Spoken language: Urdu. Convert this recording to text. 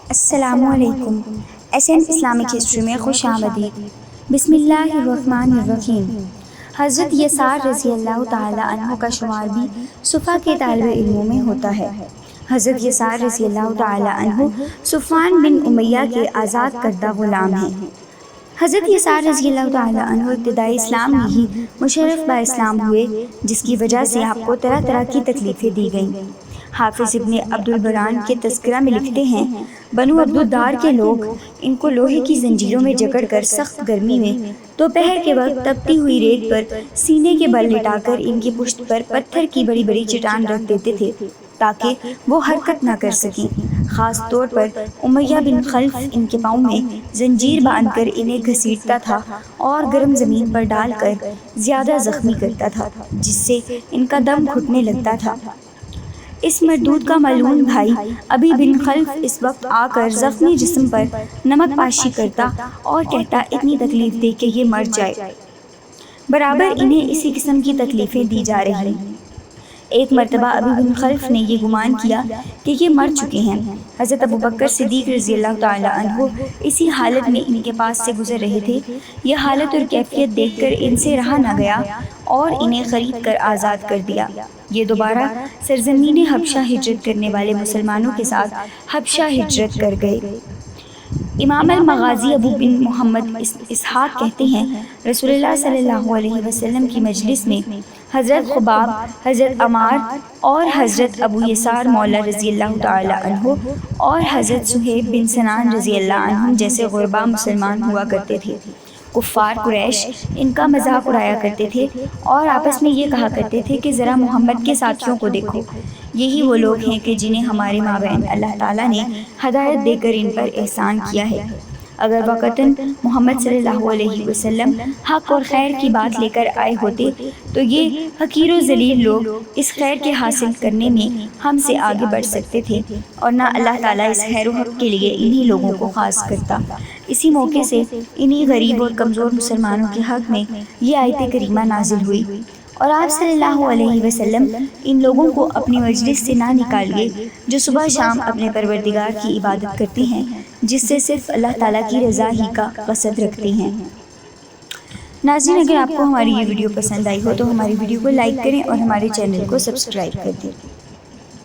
السلام علیکم۔ ایس این اسلامک ہسٹری میں خوش آمدید۔ بسم اللہ الرحمن الرحیم۔ حضرت یسار رضی اللہ تعالی عنہ کا شمار بھی صفا کے طالب علموں میں ہوتا ہے۔ حضرت یسار رضی اللہ تعالی عنہ صفوان بن امیہ کے آزاد کردہ غلام ہیں۔ حضرت یسار رضی اللہ تعالی عنہ ابتدائی اسلام میں ہی مشرف با اسلام ہوئے، جس کی وجہ سے آپ کو طرح طرح کی تکلیفیں دی گئیں۔ حافظ ابن عبد البران کے تذکرہ میں لکھتے ہیں، بنو عبدالدار کے لوگ ان کو لوہے کی زنجیروں میں جکڑ کر سخت گرمی میں دوپہر کے وقت تپتی ہوئی ریت پر سینے کے بل لٹا کر ان کی پشت پر پتھر کی بڑی بڑی چٹان رکھ دیتے تھے تاکہ وہ حرکت نہ کر سکیں۔ خاص طور پر امیہ بن خلف ان کے پاؤں میں زنجیر باندھ کر انہیں گھسیٹتا تھا اور گرم زمین پر ڈال کر زیادہ زخمی کرتا تھا، جس سے ان کا دم گھٹنے لگتا تھا۔ اس مردود کا ملعون بھائی ابی بن خلف اس وقت آ کر زخمی جسم پر نمک پاشی کرتا اور کہتا، اتنی تکلیف دے کہ یہ مر جائے۔ برابر انہیں اسی قسم کی تکلیفیں دی جا رہی۔ ایک مرتبہ ابی بن خلف نے یہ گمان کیا کہ یہ مر چکے ہیں۔ حضرت ابوبکر صدیق رضی اللہ تعالی عنہ اسی حالت میں ان کے پاس سے گزر رہے تھے۔ یہ حالت اور کیفیت دیکھ کر ان سے رہا نہ گیا اور انہیں خرید کر آزاد کر دیا۔ یہ دوبارہ سرزمین حبشہ ہجرت کرنے والے مسلمانوں کے ساتھ حبشہ ہجرت کر گئے۔ امام المغازی ابو بن محمد اسحاق کہتے ہیں، رسول اللہ صلی اللہ علیہ وسلم کی مجلس میں حضرت خباب، حضرت عمار اور حضرت ابو یسار مولا رضی اللہ تعالی عنہ اور حضرت صہیب بن سنان رضی اللہ عنہ جیسے غربا مسلمان ہوا کرتے تھے۔ کفار قریش ان کا مذاق اڑایا کرتے تھے اور آپس میں یہ کہا کرتے تھے کہ ذرا محمد کے ساتھیوں کو دیکھو، یہی وہ لوگ ہیں کہ جنہیں ہمارے مابین اللہ تعالیٰ نے ہدایت دے کر ان پر احسان کیا ہے۔ اگر وقتاً محمد صلی اللہ علیہ وسلم حق اور خیر کی بات لے کر آئے ہوتے تو یہ حقیر و ذلیل لوگ اس خیر کے حاصل کرنے میں ہم سے آگے بڑھ سکتے تھے، اور نہ اللہ تعالیٰ اس خیر و حق کے لیے انہی لوگوں کو خاص کرتا۔ اسی موقع سے انہی غریب اور کمزور مسلمانوں کے حق میں یہ آیت کریمہ نازل ہوئی، اور آپ صلی اللہ علیہ وسلم ان لوگوں کو اپنی مجلس سے نہ نکالیے جو صبح شام اپنے پروردگار کی عبادت کرتے ہیں، جس سے صرف اللہ تعالیٰ کی رضا ہی کا قصد رکھتے ہیں۔ ناظرین، اگر آپ کو ہماری یہ ویڈیو پسند آئی ہو تو ہماری ویڈیو کو لائک کریں اور ہمارے چینل کو سبسکرائب کر دیں۔